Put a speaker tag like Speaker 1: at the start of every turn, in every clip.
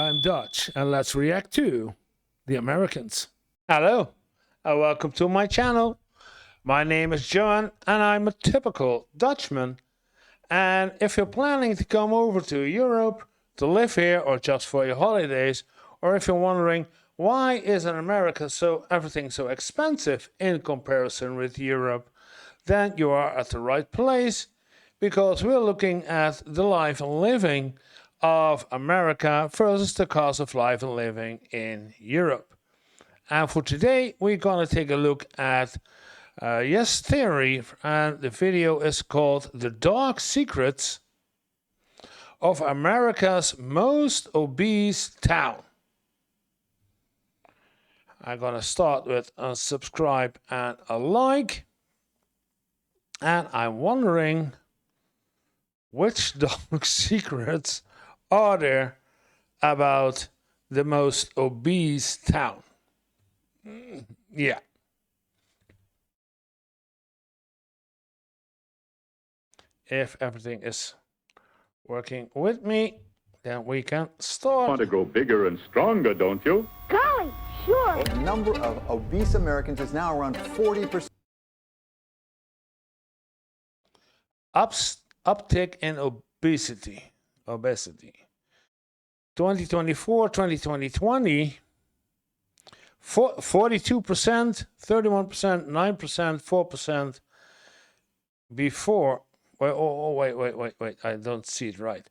Speaker 1: I'm Dutch, and let's react to the Americans. Hello, and welcome to my channel. My name is John, and I'm a typical Dutchman. And if you're planning to come over to Europe to live here, or just for your holidays, or if you're wondering why is in America everything so expensive in comparison with Europe, then you are at the right place, because we're looking at the life and living of America versus the cost of life and living in Europe. And for today, we're going to take a look at Yes Theory, and the video is called The Dark Secrets of America's Most Obese Town. I'm going to start with a subscribe and a like. And I'm wondering which dark secrets are there about the most obese town? Yeah. If everything is working with me, then we can start.
Speaker 2: Want to go bigger and stronger, don't you?
Speaker 3: Golly, sure.
Speaker 4: The number of obese Americans is now around 40%.
Speaker 1: Uptick in obesity. 2024, 2020, 42%, 31%, 9%, 4% before. Wait, I don't see it right.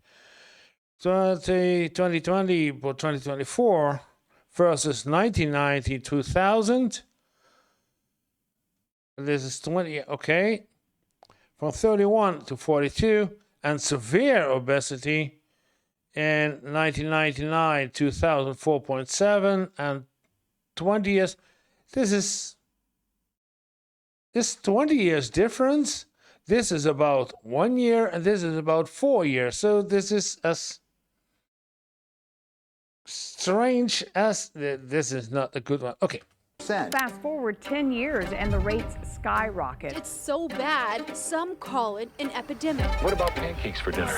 Speaker 1: 2020 or 2024 versus 1990, 2000. This is 20, okay. From 31 to 42, and severe obesity in 1999, 2000, 4.7, and 20 years. This 20 years difference. This is about 1 year, and this is about 4 years. So this is as strange as this is not a good one. Okay.
Speaker 5: Fast forward 10 years and the rates skyrocket.
Speaker 6: It's so bad, some call it an epidemic.
Speaker 7: What about pancakes for dinner?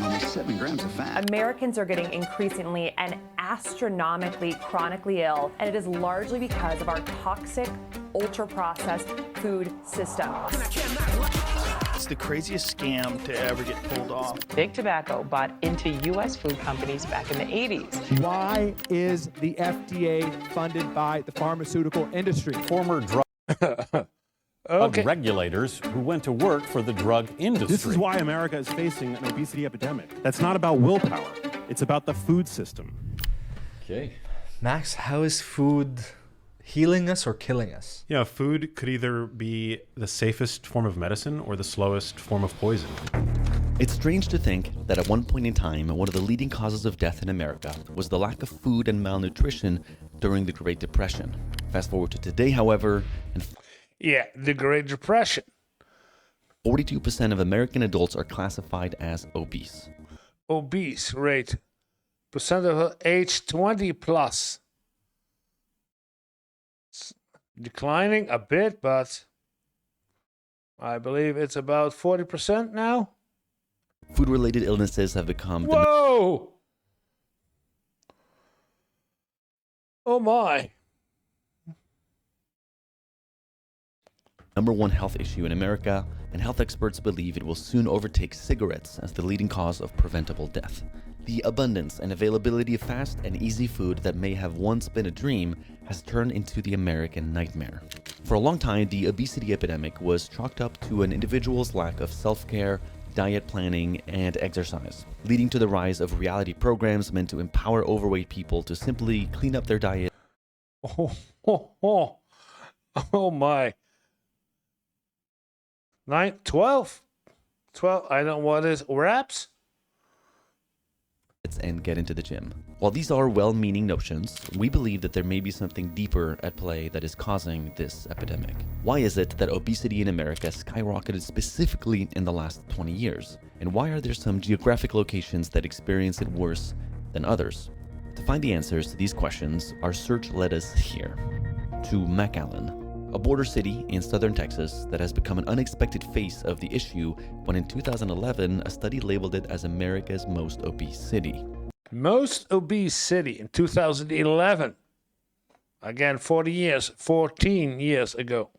Speaker 4: Only 7 grams of fat.
Speaker 8: Americans are getting increasingly and astronomically chronically ill, and it is largely because of our toxic, ultra-processed food system.
Speaker 9: It's the craziest scam to ever get pulled off.
Speaker 10: Big Tobacco bought into U.S. food companies back in the 80s.
Speaker 11: Why is the FDA funded by the pharmaceutical industry?
Speaker 12: Former drug regulators who went to work for the drug industry.
Speaker 13: This is why America is facing an obesity epidemic. That's not about willpower. It's about the food system.
Speaker 12: Okay.
Speaker 14: Max, how is food healing us or killing us?
Speaker 13: Yeah, food could either be the safest form of medicine or the slowest form of poison.
Speaker 15: It's strange to think that at one point in time, one of the leading causes of death in America was the lack of food and malnutrition during the Great Depression. Fast forward to today, however, and
Speaker 1: yeah, the Great Depression.
Speaker 15: 42% of American adults are classified as obese.
Speaker 1: Obese rate, percent of age 20 plus. Declining a bit, but I believe it's about 40% now.
Speaker 15: Food-related illnesses have become
Speaker 1: Whoa! Oh my.
Speaker 15: #1 health issue in America, and health experts believe it will soon overtake cigarettes as the leading cause of preventable death. The abundance and availability of fast and easy food that may have once been a dream has turned into the American nightmare. For a long time, the obesity epidemic was chalked up to an individual's lack of self-care, diet planning, and exercise, leading to the rise of reality programs meant to empower overweight people to simply clean up their diet.
Speaker 1: Oh my. 12, I don't know what is, wraps?
Speaker 15: And get into the gym. While these are well-meaning notions, we believe that there may be something deeper at play that is causing this epidemic. Why is it that obesity in America skyrocketed specifically in the last 20 years? And why are there some geographic locations that experience it worse than others? To find the answers to these questions, our search led us here, to McAllen, a border city in southern Texas that has become an unexpected face of the issue when in 2011 a study labeled it as America's most obese city.
Speaker 1: most obese city in 2011. Again, 14 years ago.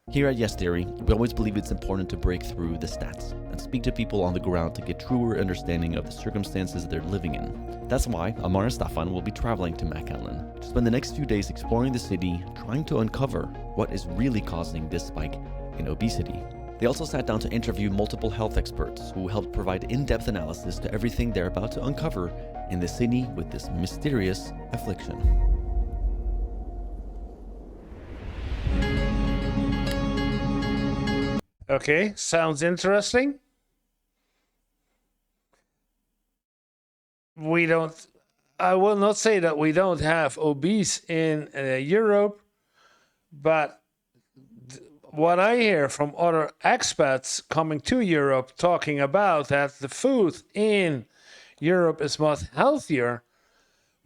Speaker 15: Here at Yes Theory, we always believe it's important to break through the stats and speak to people on the ground to get truer understanding of the circumstances they're living in. That's why Amar and Staffan will be traveling to McAllen to spend the next few days exploring the city, trying to uncover what is really causing this spike in obesity. They also sat down to interview multiple health experts who helped provide in-depth analysis to everything they're about to uncover in the city with this mysterious affliction.
Speaker 1: Okay, sounds interesting. I will not say that we don't have obese in Europe, but what I hear from other expats coming to Europe talking about that the food in Europe is much healthier,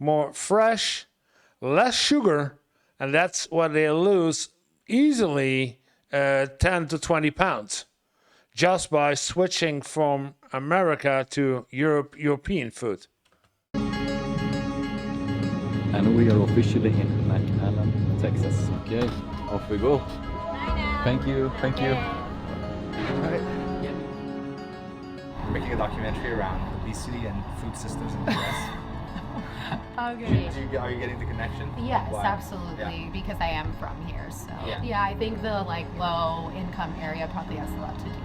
Speaker 1: more fresh, less sugar, and that's what they lose easily 10 to 20 pounds just by switching from America to European food.
Speaker 3: And we are officially in McAllen, Texas. Okay, off we go. Thank you.
Speaker 7: We're making a documentary around obesity and food systems in the US.
Speaker 16: Okay.
Speaker 7: Are you getting the connection?
Speaker 16: Yes,
Speaker 7: Why?
Speaker 16: absolutely,
Speaker 7: Yeah.
Speaker 16: because I am from here. So
Speaker 7: Yeah.
Speaker 16: I think the low income area probably has a lot to do with it.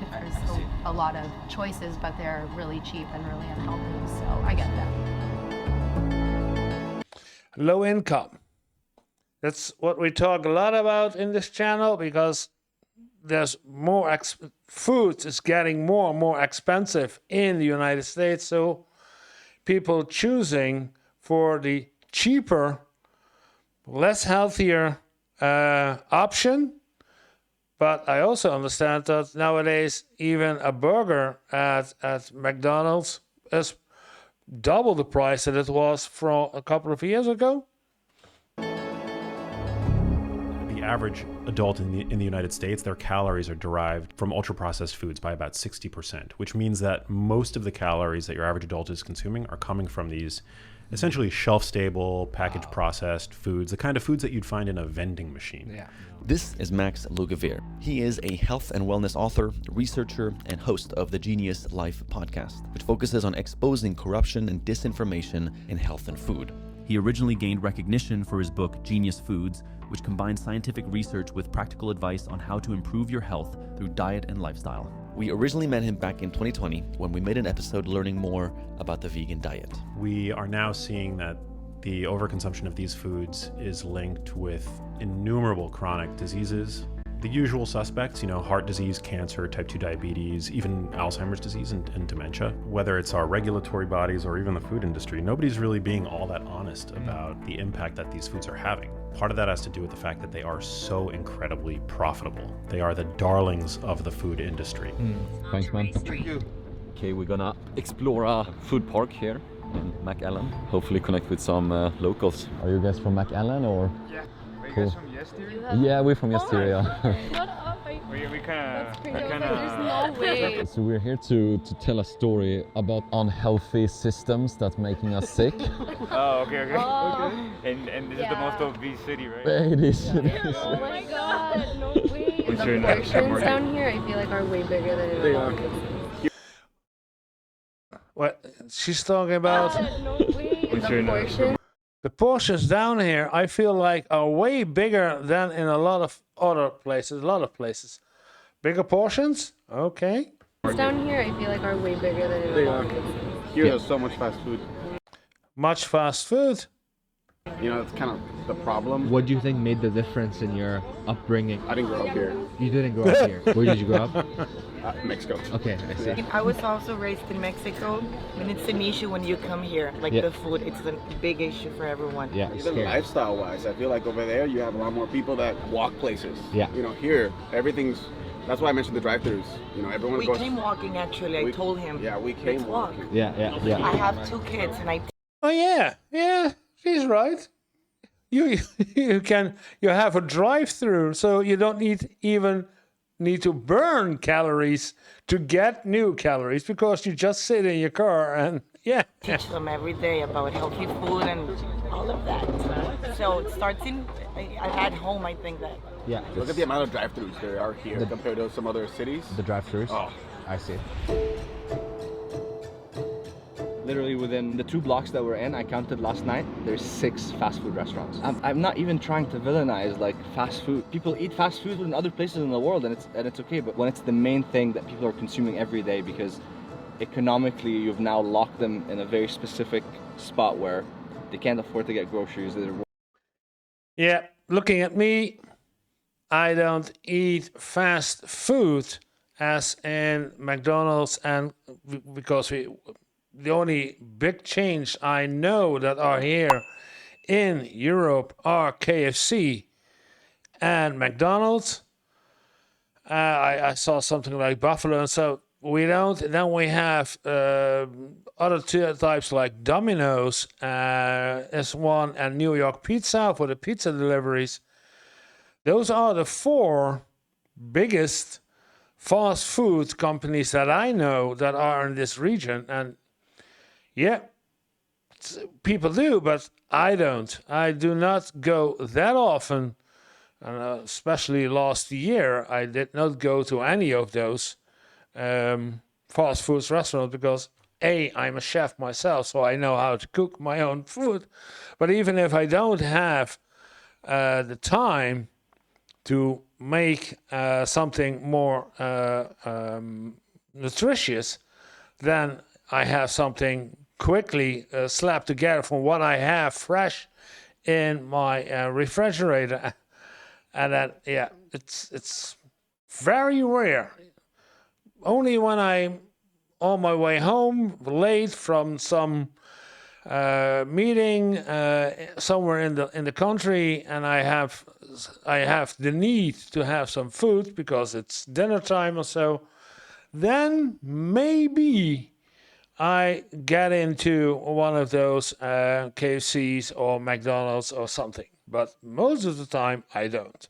Speaker 16: Because there's a lot of choices, but they're really cheap and really unhealthy. So I get that.
Speaker 1: Low income. That's what we talk a lot about in this channel because there's more food is getting more and more expensive in the United States. So people choosing for the cheaper, less healthier option. But I also understand that nowadays even a burger at McDonald's is double the price that it was from a couple of years ago.
Speaker 13: The average adult in the United States, their calories are derived from ultra-processed foods by about 60%, which means that most of the calories that your average adult is consuming are coming from these essentially shelf-stable, package-processed foods, the kind of foods that you'd find in a vending machine.
Speaker 15: Yeah. This is Max Lugavere. He is a health and wellness author, researcher, and host of the Genius Life podcast, which focuses on exposing corruption and disinformation in health and food. He originally gained recognition for his book Genius Foods, which combines scientific research with practical advice on how to improve your health through diet and lifestyle. We originally met him back in 2020 when we made an episode learning more about the vegan diet.
Speaker 13: We are now seeing that the overconsumption of these foods is linked with innumerable chronic diseases. The usual suspects, heart disease, cancer, type 2 diabetes, even Alzheimer's disease and dementia. Whether it's our regulatory bodies or even the food industry, nobody's really being all that honest about the impact that these foods are having. Part of that has to do with the fact that they are so incredibly profitable. They are the darlings of the food industry.
Speaker 3: Thanks, man.
Speaker 7: Thank you.
Speaker 3: Okay, we're gonna explore a food park here in McAllen. Hopefully connect with some locals. Are you guys from McAllen or?
Speaker 7: Yeah. Are you
Speaker 3: Cool.
Speaker 7: guys from Yes Theory?
Speaker 3: Yeah, we're from Yes Theory, yeah.
Speaker 7: We kind of.
Speaker 16: There's no way.
Speaker 3: So we're here to tell a story about unhealthy systems that's making us sick.
Speaker 7: Oh, okay. And this is the most obese city, right?
Speaker 3: It is.
Speaker 16: Oh my god, no way.
Speaker 7: What's
Speaker 16: The
Speaker 7: your next
Speaker 16: portions
Speaker 7: market?
Speaker 16: down here I feel like are way bigger than in
Speaker 7: They
Speaker 16: the
Speaker 7: are.
Speaker 16: markets.
Speaker 1: What she's talking about?
Speaker 16: No way.
Speaker 7: What's
Speaker 16: The
Speaker 7: your
Speaker 16: portion.
Speaker 1: The portions down here, I feel like, are way bigger than in a lot of other places. Bigger portions? Okay.
Speaker 16: Down here I feel like are way bigger than in the markets.
Speaker 17: Here there's so much fast food.
Speaker 1: Much fast food.
Speaker 17: That's kind of the problem.
Speaker 11: What do you think made the difference in your upbringing?
Speaker 17: I didn't grow up here.
Speaker 11: You didn't grow up here. Where did you grow up?
Speaker 17: Mexico.
Speaker 11: Okay, I see.
Speaker 18: I was also raised in Mexico, and it's an issue when you come here. Like
Speaker 11: Yeah.
Speaker 18: the food, it's a big issue for everyone.
Speaker 11: Yeah, it's
Speaker 17: Even
Speaker 11: scary.
Speaker 17: lifestyle-wise, I feel like over there you have a lot more people that walk places.
Speaker 11: Yeah.
Speaker 17: Here everything's. That's why I mentioned the drive-throughs. Everyone
Speaker 18: We
Speaker 17: goes.
Speaker 18: came walking actually. I told him.
Speaker 17: Yeah, we came
Speaker 18: Let's walk.
Speaker 17: walking.
Speaker 11: Yeah.
Speaker 18: I have 2 kids, and I
Speaker 1: Oh yeah, she's right. You have a drive-through, so you don't need to burn calories to get new calories because you just sit in your car and Yeah.
Speaker 18: teach them every day about healthy food and all of that. So it starts at home, I think that.
Speaker 17: Yeah. Look at the amount of drive-thrus there are here compared to some other cities.
Speaker 19: The drive-thrus?
Speaker 17: Oh.
Speaker 19: I see.
Speaker 20: Literally within the 2 blocks that we're in, I counted last night, there's 6 fast food restaurants. I'm not even trying to villainize like fast food. People eat fast food in other places in the world and it's okay, but when it's the main thing that people are consuming every day because economically you've now locked them in a very specific spot where they can't afford to get groceries.
Speaker 1: Yeah, looking at me, I don't eat fast food as in McDonald's, and because the only big chains I know that are here in Europe are KFC and McDonald's. I saw something like Buffalo, and so we don't. Then we have other two types like Domino's is one, and New York Pizza for the pizza deliveries. Those are the 4 biggest fast food companies that I know that are in this region. And yeah, people do, but I don't. I do not go that often, and especially last year, I did not go to any of those fast food restaurants because I'm a chef myself, so I know how to cook my own food. But even if I don't have the time to make something more nutritious, then I have something quickly slapped together from what I have fresh in my refrigerator, and then it's very rare. Only when I'm on my way home late from some meeting somewhere in the country, and I have the need to have some food because it's dinner time or so, then maybe I get into one of those KFCs or McDonald's or something. But most of the time, I don't.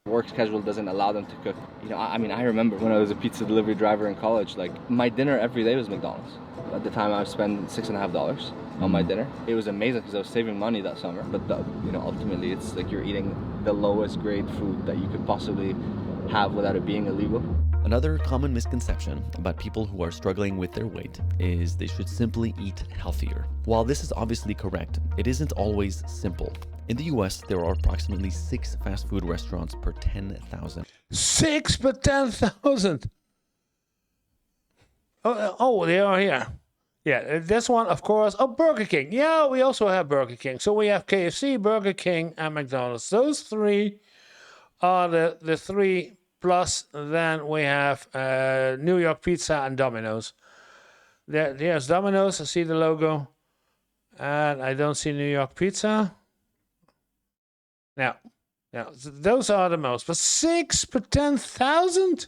Speaker 20: Work schedule doesn't allow them to cook. You know, I mean, I remember when I was a pizza delivery driver in college, like my dinner every day was McDonald's. At the time, I was spending $6.50 on my dinner. It was amazing because I was saving money that summer. But ultimately, it's like you're eating the lowest grade food that you could possibly have without it being illegal.
Speaker 15: Another common misconception about people who are struggling with their weight is they should simply eat healthier. While this is obviously correct, it isn't always simple. In the US, there are approximately 6 fast food restaurants per 10,000.
Speaker 1: 6 per 10,000? Oh, they are here. Yeah, this one, of course. Oh, Burger King. Yeah, we also have Burger King. So we have KFC, Burger King, and McDonald's. Those 3 are the 3. Plus, then we have New York Pizza and Domino's. There's Domino's. I see the logo. And I don't see New York Pizza. Now, those are the most. But 6 per 10,000?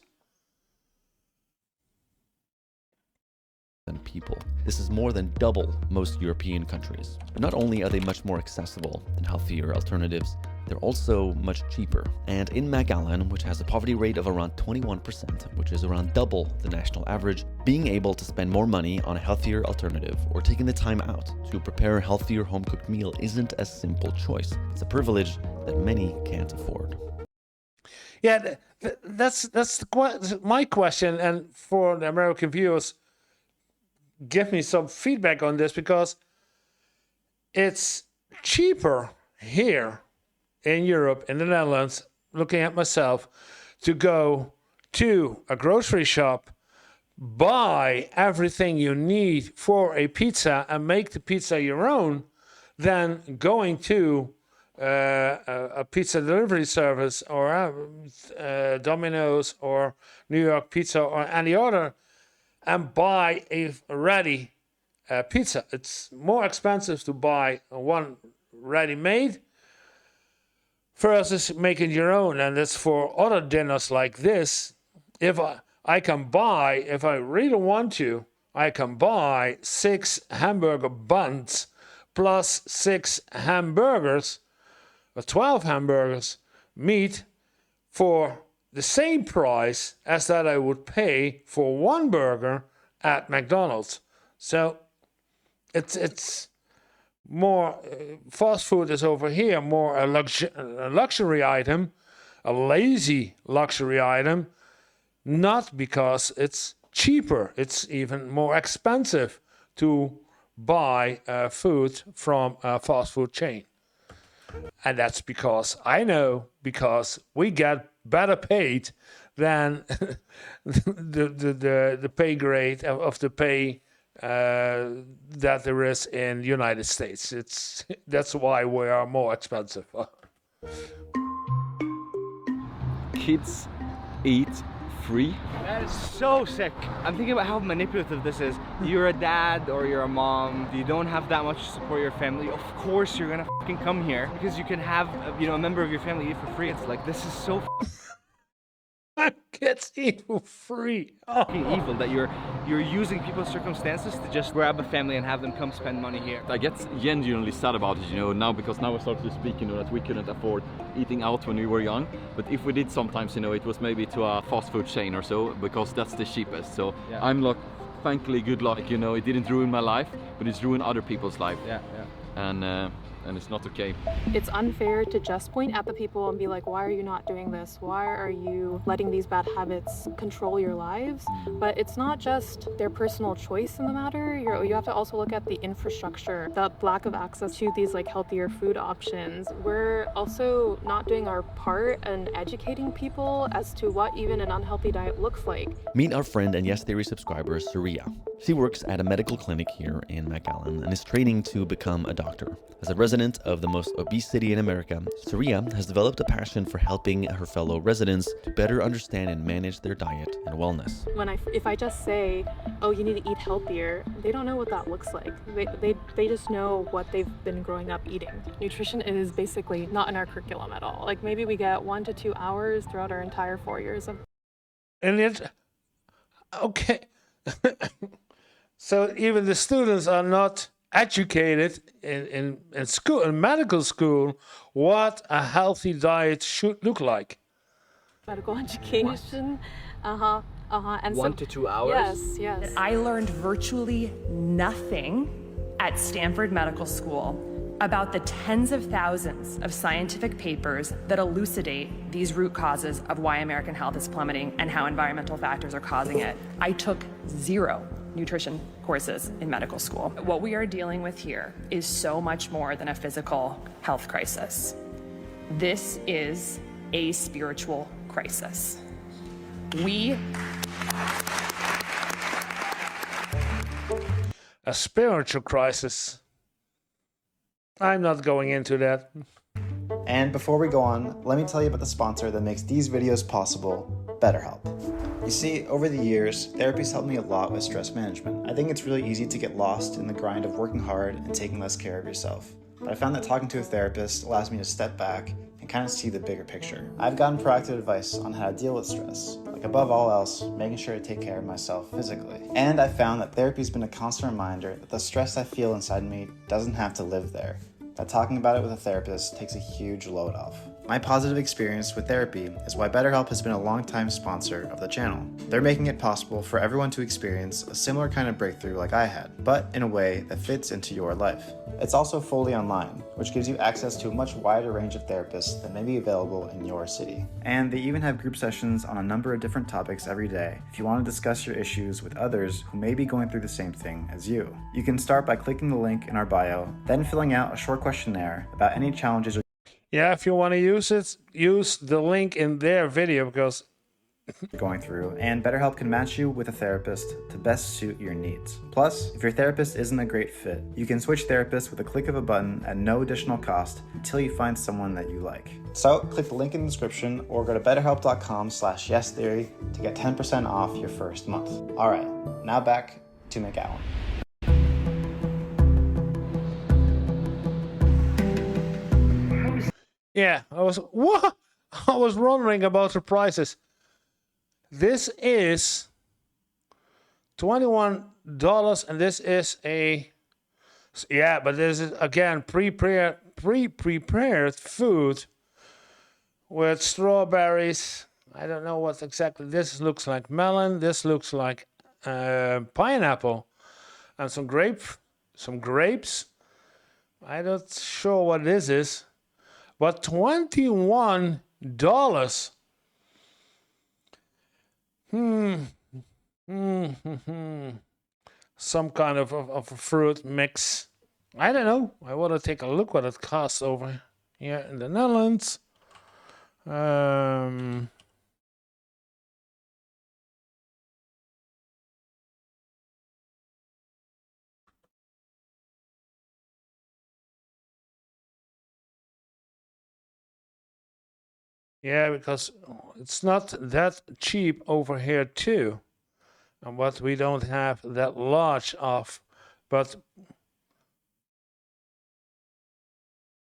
Speaker 15: People. This is more than double most European countries. But not only are they much more accessible than healthier alternatives, they're also much cheaper. And in McAllen, which has a poverty rate of around 21%, which is around double the national average, being able to spend more money on a healthier alternative or taking the time out to prepare a healthier home-cooked meal isn't a simple choice. It's a privilege that many can't afford.
Speaker 1: Yeah, that's my question. And for the American viewers, give me some feedback on this, because it's cheaper here in Europe, in the Netherlands, looking at myself, to go to a grocery shop, buy everything you need for a pizza and make the pizza your own, than going to a pizza delivery service or Domino's or New York Pizza or any other and buy a ready pizza. It's more expensive to buy one ready-made versus making your own. And it's for other dinners like this. If I can buy, if I really want to, I can buy 6 hamburger buns plus 6 hamburgers, or 12 hamburgers, meat, for the same price as that I would pay for one burger at McDonald's. So it's more fast food is over here more a luxury item, a lazy luxury item, not because it's cheaper. It's even more expensive to buy food from a fast food chain. And that's because because we get better paid than the pay grade of the pay that there is in the United States. That's why we are more expensive.
Speaker 20: Kids eat free. That is so sick. I'm thinking about how manipulative this is. You're a dad or you're a mom, you don't have that much to support your family. Of course you're gonna fucking come here because you can have, a member of your family eat for free. It's like, this is so
Speaker 1: kids eat for free.
Speaker 20: fucking evil that you're using people's circumstances to just grab a family and have them come spend money here.
Speaker 3: I get genuinely sad about it, now because now I started to speak, that we couldn't afford eating out when we were young. But if we did sometimes, it was maybe to a fast food chain or so, because that's the cheapest. So yeah. I'm like, thankfully, good luck. It didn't ruin my life, but it's ruined other people's life.
Speaker 20: Yeah.
Speaker 3: And it's not okay.
Speaker 19: It's unfair to just point at the people and be like, why are you not doing this? Why are you letting these bad habits control your lives? But it's not just their personal choice in the matter. You have to also look at the infrastructure, the lack of access to these healthier food options. We're also not doing our part in educating people as to what even an unhealthy diet looks like.
Speaker 15: Meet our friend and Yes Theory subscriber, Surya. She works at a medical clinic here in McAllen and is training to become a doctor. As a resident of the most obese city in America, Surya has developed a passion for helping her fellow residents to better understand and manage their diet and wellness.
Speaker 19: If I just say, oh, you need to eat healthier, they don't know what that looks like. They just know what they've been growing up eating. Nutrition is basically not in our curriculum at all. Maybe we get 1 to 2 hours throughout our entire 4 years of.
Speaker 1: And it's okay. So even the students are not educated in school, in medical school, what a healthy diet should look like.
Speaker 19: Medical education. And
Speaker 20: 1 to 2 hours?
Speaker 19: Yes.
Speaker 8: I learned virtually nothing at Stanford Medical School about the tens of thousands of scientific papers that elucidate these root causes of why American health is plummeting and how environmental factors are causing it. I took 0 nutrition courses in medical school. What we are dealing with here is so much more than a physical health crisis. This is a spiritual crisis.
Speaker 1: A spiritual crisis. I'm not going into that.
Speaker 21: And before we go on, let me tell you about the sponsor that makes these videos possible, BetterHelp. You see, over the years, therapy's helped me a lot with stress management. I think it's really easy to get lost in the grind of working hard and taking less care of yourself. But I found that talking to a therapist allows me to step back and kind of see the bigger picture. I've gotten proactive advice on how to deal with stress, like above all else, making sure to take care of myself physically. And I found that therapy's been a constant reminder that the stress I feel inside me doesn't have to live there. That talking about it with a therapist takes a huge load off. My positive experience with therapy is why BetterHelp has been a long-time sponsor of the channel. They're making it possible for everyone to experience a similar kind of breakthrough like I had, but in a way that fits into your life. It's also fully online, which gives you access to a much wider range of therapists that may be available in your city. And they even have group sessions on a number of different topics every day if you want to discuss your issues with others who may be going through the same thing as you. You can start by clicking the link in our bio, then filling out a short questionnaire about any challenges.
Speaker 1: Yeah, if you want to use it, use the link in their video because
Speaker 21: going through, and BetterHelp can match you with a therapist to best suit your needs. Plus, if your therapist isn't a great fit, you can switch therapists with a click of a button at no additional cost until you find someone that you like. So, click the link in the description or go to betterhelp.com/yestheory to get 10% off your first month. Alright, now back to McAllen.
Speaker 1: Yeah, I was wondering about the prices. This is $21 and this is but this is again pre-prepared food with strawberries. I don't know what exactly this looks like. Melon, this looks like pineapple and some some grapes. I'm not sure what this is, but $21. Some kind of a fruit mix. I don't know. I want to take a look what it costs over here in the Netherlands. Yeah, because it's not that cheap over here too. And what we don't have that large of. But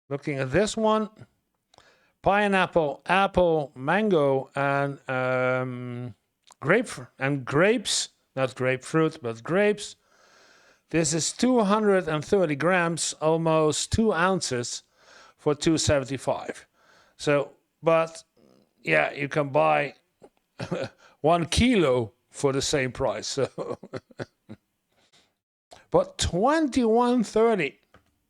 Speaker 1: looking at this one, pineapple, apple, mango, and grapes, not grapefruit, but grapes. This is 230 grams, almost 2 ounces for $2.75. So, but yeah, you can buy 1 kilo for the same price. So but $21.30.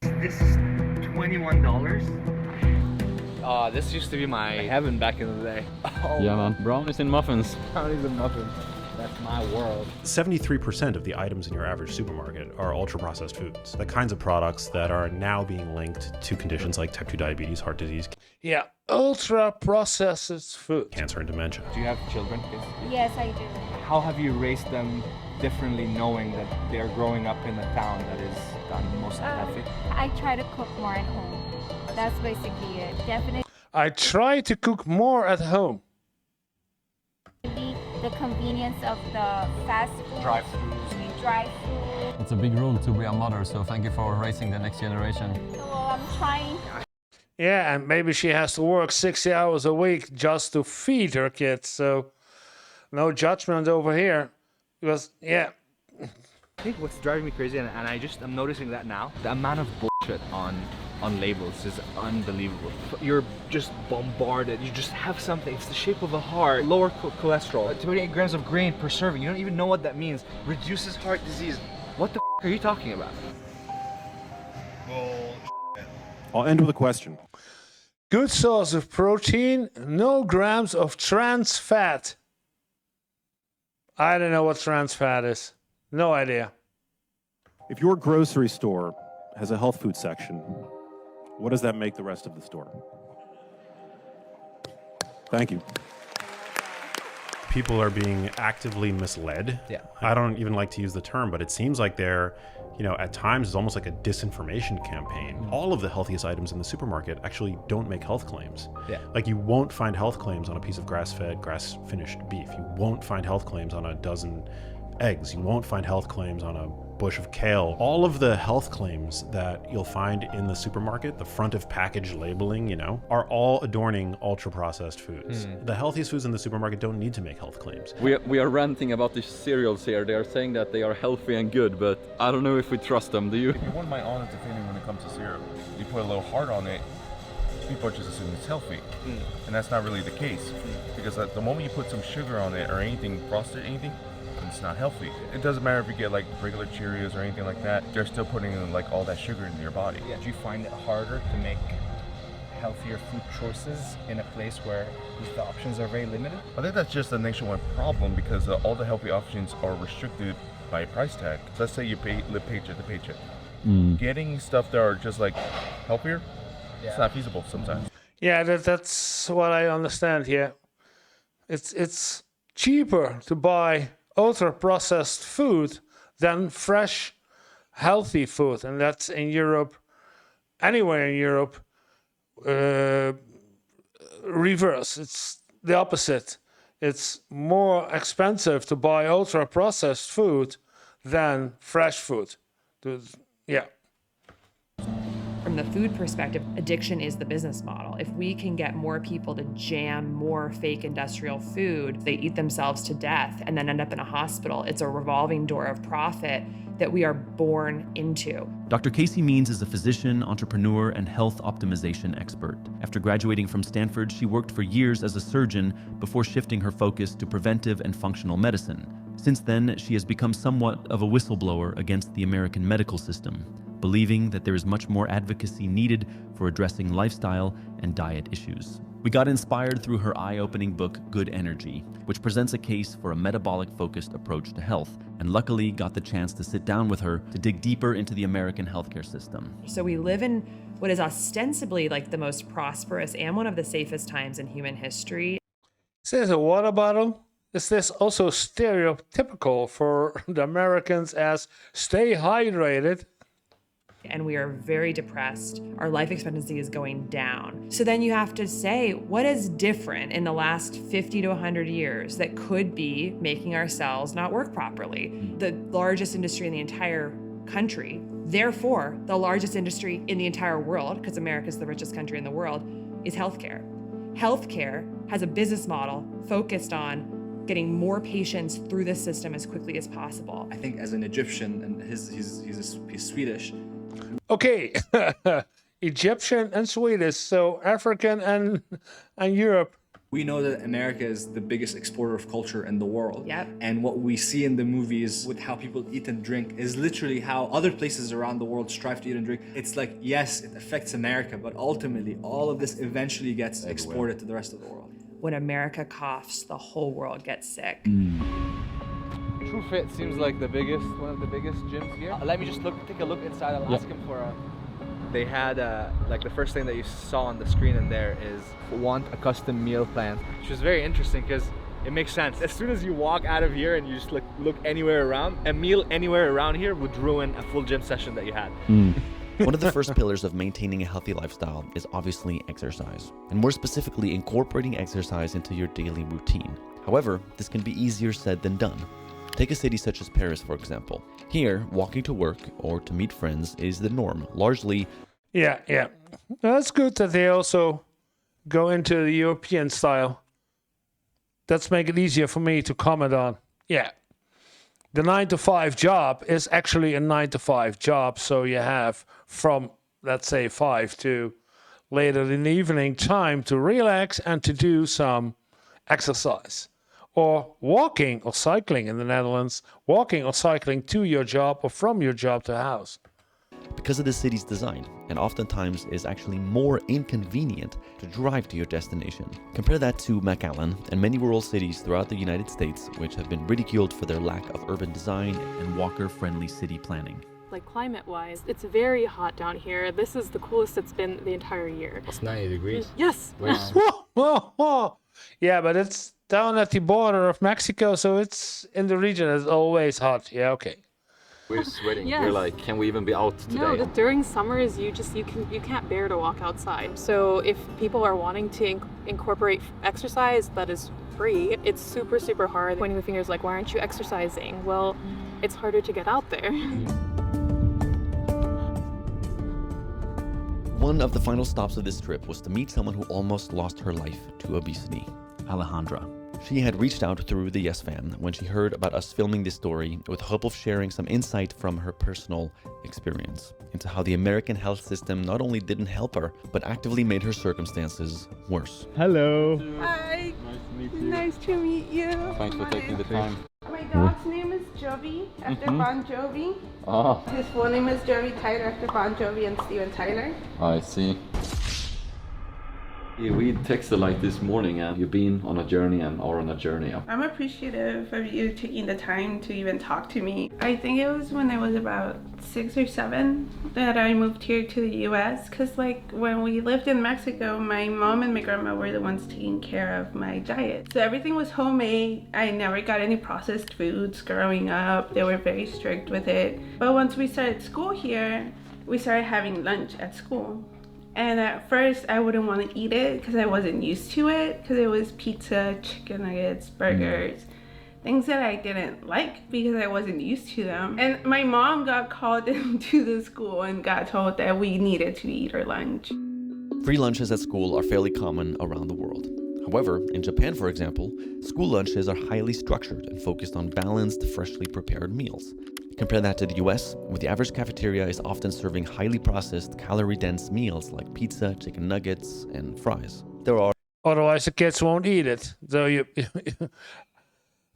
Speaker 20: This is $21. This used to be my heaven back in the day. Oh.
Speaker 3: Yeah, man. Brownies and muffins.
Speaker 20: Brownies and muffins. That's my world.
Speaker 13: 73% of the items in your average supermarket are ultra-processed foods. The kinds of products that are now being linked to conditions like type 2 diabetes, heart disease.
Speaker 1: Yeah, ultra-processed food.
Speaker 13: Cancer and dementia.
Speaker 20: Do you have children?
Speaker 6: Yes, I do.
Speaker 20: How have you raised them differently, knowing that they're growing up in a town that is done mostly healthy?
Speaker 6: I try to cook more at home. That's basically it. Definitely.
Speaker 1: I try to cook more at home.
Speaker 6: The convenience of the fast food. Dry food.
Speaker 3: It's a big role to be a mother, so thank you for raising the next generation.
Speaker 6: Well, I'm trying.
Speaker 1: Yeah, and maybe she has to work 60 hours a week just to feed her kids, so no judgment over here. Because, yeah.
Speaker 20: I think what's driving me crazy, and I'm noticing that now, the amount of bullshit on labels is unbelievable. You're just bombarded. You just have something. It's the shape of a heart. Lower cholesterol. 28 grams of grain per serving. You don't even know what that means. Reduces heart disease. What the are you talking about?
Speaker 13: I'll end with a question.
Speaker 1: Good source of protein, no grams of trans fat. I don't know what trans fat is. No idea.
Speaker 13: If your grocery store has a health food section, what does that make the rest of the store? Thank you. People are being actively misled.
Speaker 14: Yeah.
Speaker 13: I don't even like to use the term, but it seems like they're, at times it's almost like a disinformation campaign. All of the healthiest items in the supermarket actually don't make health claims.
Speaker 14: Yeah.
Speaker 13: Like you won't find health claims on a piece of grass-fed, grass-finished beef. You won't find health claims on a dozen eggs. You won't find health claims on a bush of kale. All of the health claims that you'll find in the supermarket, the front of package labeling, are all adorning ultra-processed foods. The healthiest foods in the supermarket don't need to make health claims.
Speaker 3: We are ranting about these cereals here. They are saying that they are healthy and good, but I don't know if we trust them. Do you?
Speaker 2: If you want my honest opinion when it comes to cereal, you put a little heart on it, people just assume it's healthy. And that's not really the case. Because at the moment you put some sugar on it or anything, frosted anything, it's not healthy. It doesn't matter if you get like regular Cheerios or anything like that, they're still putting like all that sugar into your body.
Speaker 22: Yeah. Do you find it harder to make healthier food choices in a place where the options are very limited?
Speaker 2: I think that's just a nationwide problem because all the healthy options are restricted by a price tag. Let's say you live paycheck to paycheck. Getting stuff that are just like healthier, it's not feasible sometimes.
Speaker 1: Yeah, that's what I understand here. It's cheaper to buy ultra-processed food than fresh, healthy food. And that's in Europe, anywhere in Europe, reverse. It's the opposite. It's more expensive to buy ultra-processed food than fresh food. Yeah.
Speaker 8: From the food perspective, addiction is the business model. If we can get more people to jam more fake industrial food, they eat themselves to death and then end up in a hospital. It's a revolving door of profit that we are born into.
Speaker 15: Dr. Casey Means is a physician, entrepreneur, and health optimization expert. After graduating from Stanford, she worked for years as a surgeon before shifting her focus to preventive and functional medicine. Since then, she has become somewhat of a whistleblower against the American medical system, believing that there is much more advocacy needed for addressing lifestyle and diet issues. We got inspired through her eye-opening book, Good Energy, which presents a case for a metabolic-focused approach to health, and luckily got the chance to sit down with her to dig deeper into the American healthcare system.
Speaker 8: So we live in what is ostensibly like the most prosperous and one of the safest times in human history.
Speaker 1: Says a water bottle. Is this also stereotypical for the Americans as stay hydrated?
Speaker 8: And we are very depressed. Our life expectancy is going down. So then you have to say, what is different in the last 50 to 100 years that could be making our cells not work properly? The largest industry in the entire country, therefore the largest industry in the entire world, because America is the richest country in the world, is healthcare. Healthcare has a business model focused on getting more patients through the system as quickly as possible.
Speaker 20: I think as an Egyptian, and he's Swedish.
Speaker 1: Okay, Egyptian and Swedish, so African and Europe.
Speaker 20: We know that America is the biggest exporter of culture in the world.
Speaker 8: Yep.
Speaker 20: And what we see in the movies with how people eat and drink is literally how other places around the world strive to eat and drink. It's like, yes, it affects America, but ultimately all of this eventually gets exported to the rest of the world.
Speaker 8: When America coughs, the whole world gets sick.
Speaker 20: True Fit seems like one of the biggest gyms here. Let me just take a look inside. I'll ask him for a... They had like the first thing that you saw on the screen in there is want a custom meal plan, which was very interesting because it makes sense. As soon as you walk out of here and you just look anywhere around, a meal anywhere around here would ruin a full gym session that you had.
Speaker 15: One of the first pillars of maintaining a healthy lifestyle is obviously exercise, and more specifically incorporating exercise into your daily routine. However, this can be easier said than done. Take a city such as Paris, for example. Here, walking to work or to meet friends is the norm, largely.
Speaker 1: Yeah. That's good that they also go into the European style. That's make it easier for me to comment on. Yeah. The 9-to-5 job is actually a 9-to-5 job, so you have from, let's say, 5 to later in the evening time to relax and to do some exercise. Or walking or cycling in the Netherlands, walking or cycling to your job or from your job to house.
Speaker 15: Because of the city's design, and oftentimes is actually more inconvenient to drive to your destination. Compare that to McAllen and many rural cities throughout the United States, which have been ridiculed for their lack of urban design and walker-friendly city planning.
Speaker 19: Like climate-wise, it's very hot down here. This is the coolest it's been the entire year.
Speaker 20: It's 90 degrees.
Speaker 19: Yes.
Speaker 1: Yeah, but it's down at the border of Mexico, so it's in the region. It's always hot. Yeah, okay.
Speaker 3: We're sweating.
Speaker 19: Yes.
Speaker 3: We're like, can we even be out today?
Speaker 19: No, during summers you can't bear to walk outside. So if people are wanting to incorporate exercise that is free, it's super, super hard. Pointing the fingers like, why aren't you exercising? Well, it's harder to get out there.
Speaker 15: One of the final stops of this trip was to meet someone who almost lost her life to obesity, Alejandra. She had reached out through the Yes Fam when she heard about us filming this story with the hope of sharing some insight from her personal experience into how the American health system not only didn't help her, but actively made her circumstances worse.
Speaker 22: Hello.
Speaker 4: Hi.
Speaker 3: Nice to meet you.
Speaker 4: Nice to meet you.
Speaker 3: Thanks for taking the time.
Speaker 4: My dog's name is Jovi, after Bon Jovi.
Speaker 3: Oh.
Speaker 4: His full name is Jovi Tyler, after Bon Jovi and Steven Tyler.
Speaker 3: I see. We texted like this morning and you've been on a journey and are on a journey.
Speaker 4: I'm appreciative of you taking the time to even talk to me. I think it was when I was about 6 or 7 that I moved here to the US, because like when we lived in Mexico, my mom and my grandma were the ones taking care of my diet. So everything was homemade. I never got any processed foods growing up. They were very strict with it. But once we started school here, we started having lunch at school. And at first I wouldn't want to eat it because I wasn't used to it, because it was pizza, chicken nuggets, burgers, things that I didn't like because I wasn't used to them. And my mom got called into the school and got told that we needed to eat our lunch.
Speaker 15: Free lunches at school are fairly common around the world. However, in Japan, for example, school lunches are highly structured and focused on balanced, freshly prepared meals. Compare that to the US, where the average cafeteria is often serving highly processed, calorie-dense meals like pizza, chicken nuggets, and fries. There are...
Speaker 1: Otherwise the kids won't eat it. So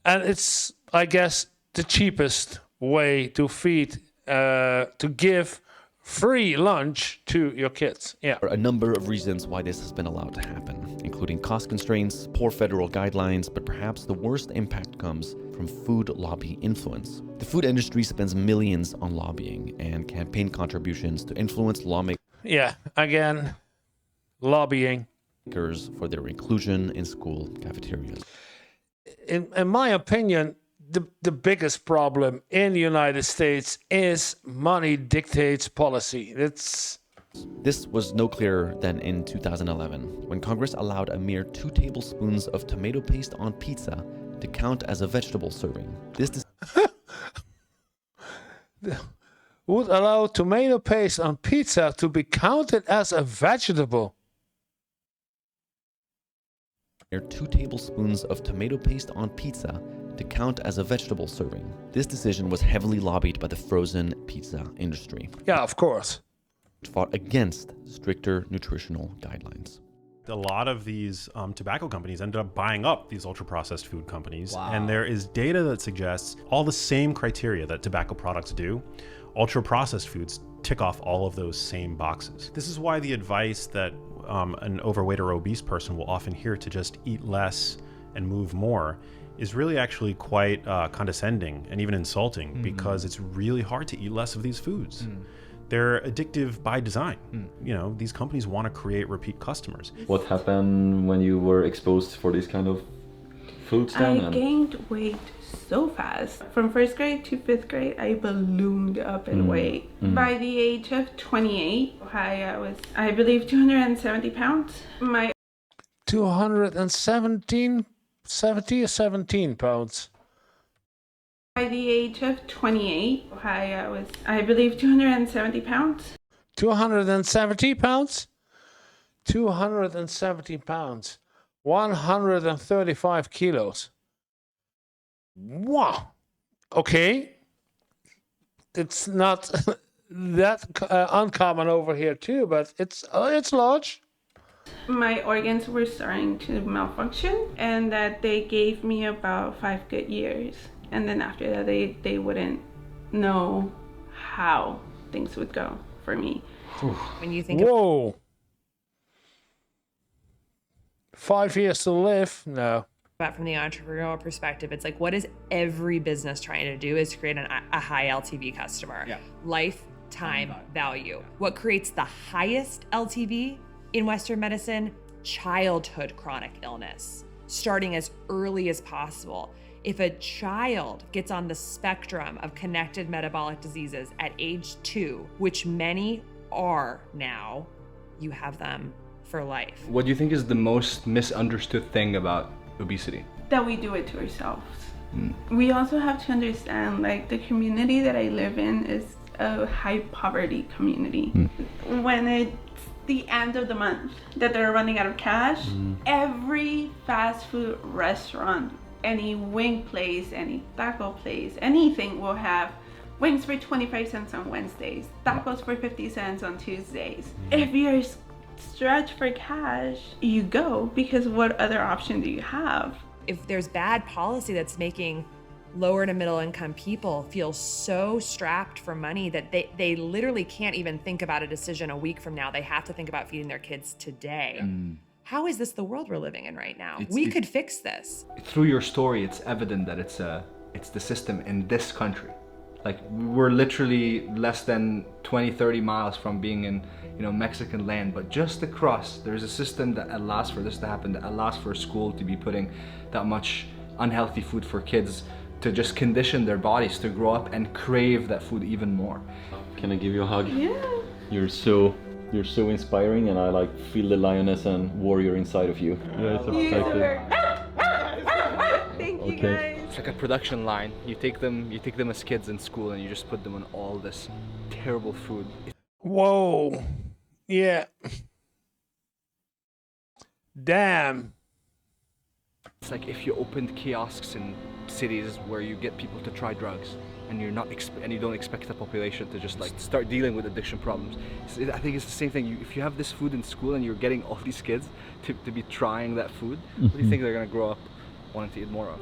Speaker 1: and it's I guess, the cheapest way to feed, to give free lunch to your kids. Yeah.
Speaker 15: There are a number of reasons why this has been allowed to happen, including cost constraints, poor federal guidelines, but perhaps the worst impact comes from food lobby influence. The food industry spends millions on lobbying and campaign contributions to influence lawmakers.
Speaker 1: Yeah, again, lobbying.
Speaker 15: For their inclusion in school cafeterias.
Speaker 1: In my opinion, the biggest problem in the United States is money dictates policy.
Speaker 15: This was no clearer than in 2011, when Congress allowed a mere 2 tablespoons of tomato paste on pizza to count as a vegetable serving. This
Speaker 1: would allow tomato paste on pizza to be counted as a vegetable.
Speaker 15: 2 tablespoons of tomato paste on pizza to count as a vegetable serving. This decision was heavily lobbied by the frozen pizza industry.
Speaker 1: Yeah, of course.
Speaker 15: It fought against stricter nutritional guidelines.
Speaker 13: A lot of these tobacco companies ended up buying up these ultra-processed food companies. Wow. And there is data that suggests all the same criteria that tobacco products do, ultra-processed foods tick off all of those same boxes. This is why the advice that an overweight or obese person will often hear to just eat less and move more is really actually quite condescending and even insulting, because it's really hard to eat less of these foods. They're addictive by design. You know, these companies want to create repeat customers.
Speaker 3: What happened when you were exposed for these kind of foods then?
Speaker 4: I gained weight so fast. From 1st grade to 5th grade, I ballooned up in weight. By the age of 28, I was, I believe, 270 pounds. My
Speaker 1: 217 or 17 pounds.
Speaker 4: By the age of 28, I was, I believe, 270 pounds.
Speaker 1: 270 pounds? 270 pounds. 135 kilos. Wow. Okay. It's not that uncommon over here too, but it's large.
Speaker 4: My organs were starting to malfunction, and that they gave me about 5 good years. And then after that, they wouldn't know how things would go for me.
Speaker 8: When you think
Speaker 1: Whoa. 5 years to live? No.
Speaker 8: But from the entrepreneurial perspective, it's like, what is every business trying to do is create a high LTV customer. Yeah. Lifetime value. What creates the highest LTV in Western medicine? Childhood chronic illness, starting as early as possible. If a child gets on the spectrum of connected metabolic diseases at age 2, which many are now, you have them for life.
Speaker 20: What do you think is the most misunderstood thing about obesity?
Speaker 4: That we do it to ourselves. We also have to understand, like, the community that I live in is a high poverty community. When it's the end of the month that they're running out of cash, every fast food restaurant, any wing place, any taco place, anything will have wings for 25 cents on Wednesdays, tacos for 50 cents on Tuesdays. If you're stretched for cash, you go, because what other option do you have?
Speaker 8: If there's bad policy that's making lower to middle income people feel so strapped for money that they literally can't even think about a decision a week from now. They have to think about feeding their kids today. How is this the world we're living in right now? We could fix this.
Speaker 20: Through your story, it's evident that it's the system in this country. Like, we're literally less than 20-30 miles from being in, Mexican land, but just across, there's a system that allows for this to happen, that allows for a school to be putting that much unhealthy food for kids, to just condition their bodies to grow up and crave that food even more.
Speaker 3: Can I give you a hug?
Speaker 4: Yeah.
Speaker 3: You're so inspiring, and I feel the lioness and warrior inside of you. Yeah,
Speaker 4: Thank you, guys.
Speaker 20: It's like a production line. You take them as kids in school, and you just put them on all this terrible food.
Speaker 1: Whoa. Yeah. Damn.
Speaker 20: It's like if you opened kiosks in cities where you get people to try drugs, and you don't expect the population to just start dealing with addiction problems. I think it's the same thing. If you have this food in school and you're getting all these kids to be trying that food, what do you think they're gonna grow up wanting to eat more of?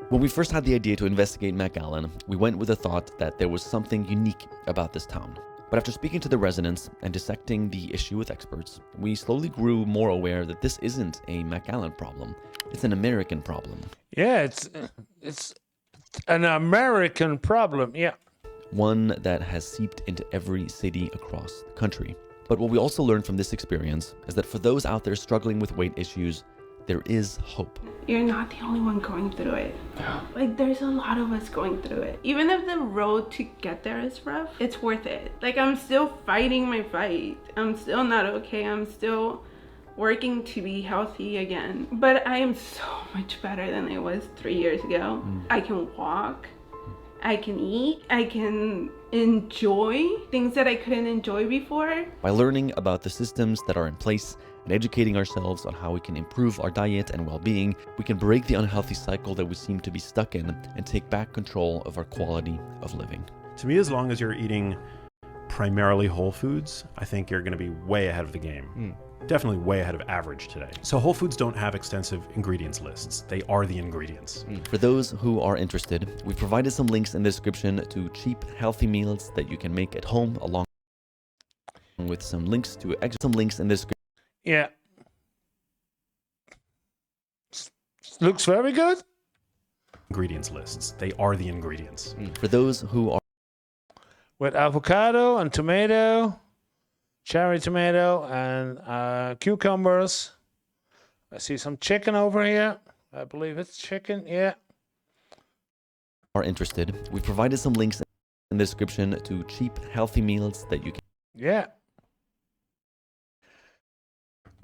Speaker 15: When we first had the idea to investigate McAllen, we went with the thought that there was something unique about this town. But after speaking to the residents and dissecting the issue with experts, we slowly grew more aware that this isn't a McAllen problem. It's an American problem.
Speaker 1: Yeah, it's an American problem, yeah.
Speaker 15: One that has seeped into every city across the country. But what we also learned from this experience is that for those out there struggling with weight issues, there is hope.
Speaker 4: You're not the only one going through it. Like, there's a lot of us going through it. Even if the road to get there is rough, it's worth it. Like, I'm still fighting my fight. I'm still not okay. I'm still working to be healthy again. But I am so much better than I was 3 years ago. I can walk. I can eat. I can enjoy things that I couldn't enjoy before.
Speaker 15: By learning about the systems that are in place and educating ourselves on how we can improve our diet and well-being, we can break the unhealthy cycle that we seem to be stuck in and take back control of our quality of living.
Speaker 13: To me, as long as you're eating primarily whole foods, I think you're going to be way ahead of the game. Definitely way ahead of average today. So whole foods don't have extensive ingredients lists. They are the ingredients.
Speaker 15: For those who are interested, we've provided some links in the description to cheap, healthy meals that you can make at home, along with some links in the description.
Speaker 1: Yeah. Looks very good.
Speaker 13: Ingredients lists. They are the ingredients.
Speaker 15: For those who are
Speaker 1: with avocado and tomato, cherry tomato and cucumbers. I see some chicken over here. I believe it's chicken, yeah.
Speaker 15: Are interested, we've provided some links in the description to cheap, healthy meals that you can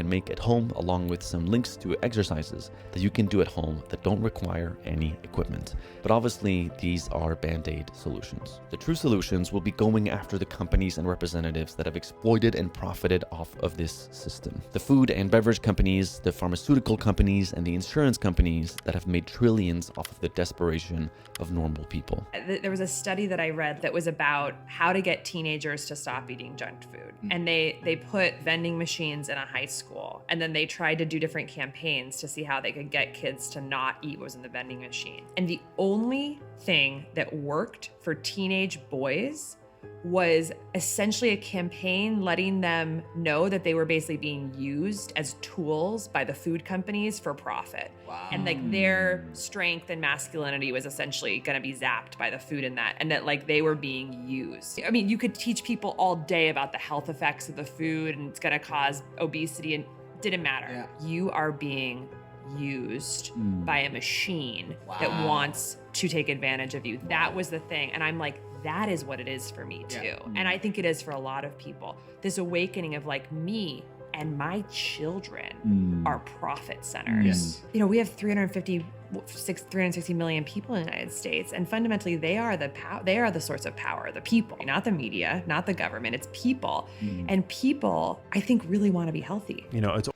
Speaker 15: make at home, along with some links to exercises that you can do at home that don't require any equipment. But obviously, these are band-aid solutions. The true solutions will be going after the companies and representatives that have exploited and profited off of this system. The food and beverage companies, the pharmaceutical companies, and the insurance companies that have made trillions off of the desperation of normal people.
Speaker 8: There was a study that I read that was about how to get teenagers to stop eating junk food. And they put vending machines in a high school. And then they tried to do different campaigns to see how they could get kids to not eat what was in the vending machine. And the only thing that worked for teenage boys was essentially a campaign letting them know that they were basically being used as tools by the food companies for profit. Wow. And like their strength and masculinity was essentially going to be zapped by the food in that, and that like they were being used. I mean, you could teach people all day about the health effects of the food and it's going to cause obesity, and it didn't matter. Yeah. You are being used by a machine that wants to take advantage of you. That was the thing. And I'm like, that is what it is for me too. Yeah. And I think it is for a lot of people. This awakening of like, me and my children are profit centers. Yes. You know, we have 360 million people in the United States, and fundamentally they are the source of power, the people, not the media, not the government, it's people. And people, I think, really want to be healthy.
Speaker 13: You know, it's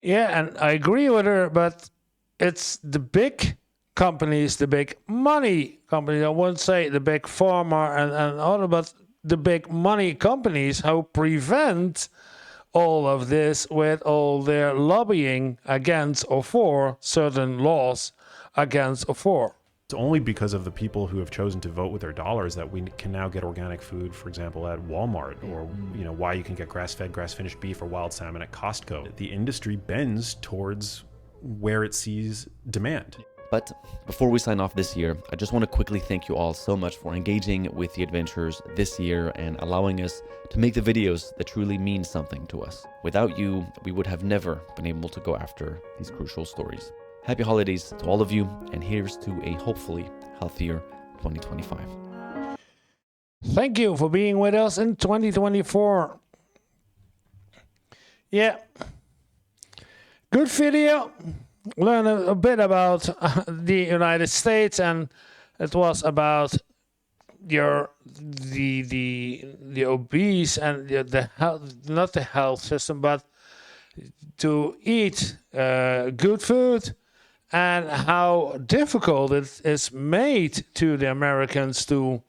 Speaker 1: yeah, and I agree with her, but it's the big companies, the big money companies, I wouldn't say the big pharma and other, but the big money companies who prevent all of this with all their lobbying against or for certain laws against or for.
Speaker 13: It's only because of the people who have chosen to vote with their dollars that we can now get organic food, for example, at Walmart, or you know, why you can get grass-fed, grass-finished beef or wild salmon at Costco. The industry bends towards where it sees demand.
Speaker 15: But before we sign off this year, I just want to quickly thank you all so much for engaging with the adventures this year and allowing us to make the videos that truly mean something to us. Without you, we would have never been able to go after these crucial stories. Happy holidays to all of you, and here's to a hopefully healthier 2025.
Speaker 1: Thank you for being with us in 2024. Yeah. Good video. Learn a bit about the United States, and it was about the obese and the health, not the health system, but to eat good food, and how difficult it is made to the Americans to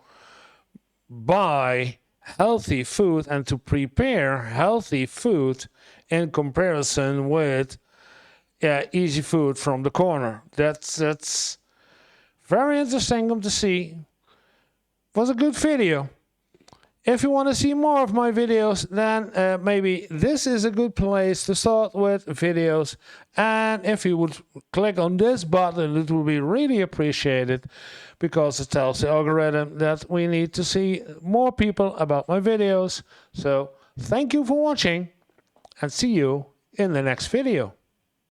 Speaker 1: buy healthy food and to prepare healthy food in comparison with easy food from the corner. That's Very interesting to see. Was a good video. If you want to see more of my videos, then maybe this is a good place to start with videos. And if you would click on this button, it would be really appreciated, because it tells the algorithm that we need to see more people about my videos. So thank you for watching, and see you in the next video.